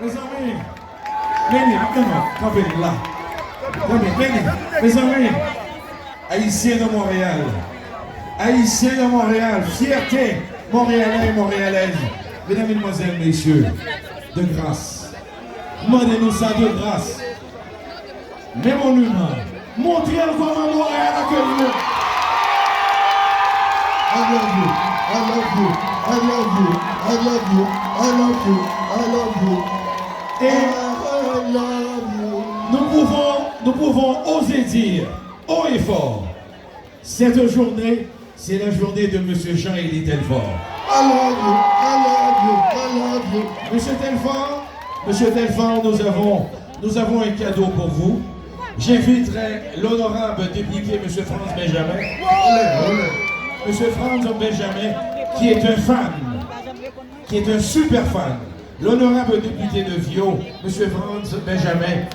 Mes amis, venez, campez là. Venez, mes amis, Haïtiens de Montréal. Haïtiens de Montréal, fierté montréalais et montréalaise. Mesdames, mesdemoiselles, messieurs, de grâce. Demandez-nous ça de grâce. Mais mon humain, montrez encore à Montréal accueillir. I love you, I love you, I love you, I love you, I love you, I love you. Et I love you. nous pouvons oser dire, haut et fort, cette journée, c'est la journée de M. Jean-Élie Telfort. I love you, I love you, I love you. Monsieur Telfort, nous avons un cadeau pour vous. J'inviterai l'honorable député M. Franz Benjamin. M. Franz Benjamin, qui est un fan, qui est un super fan. L'honorable député de Viau, M. Franz Benjamin,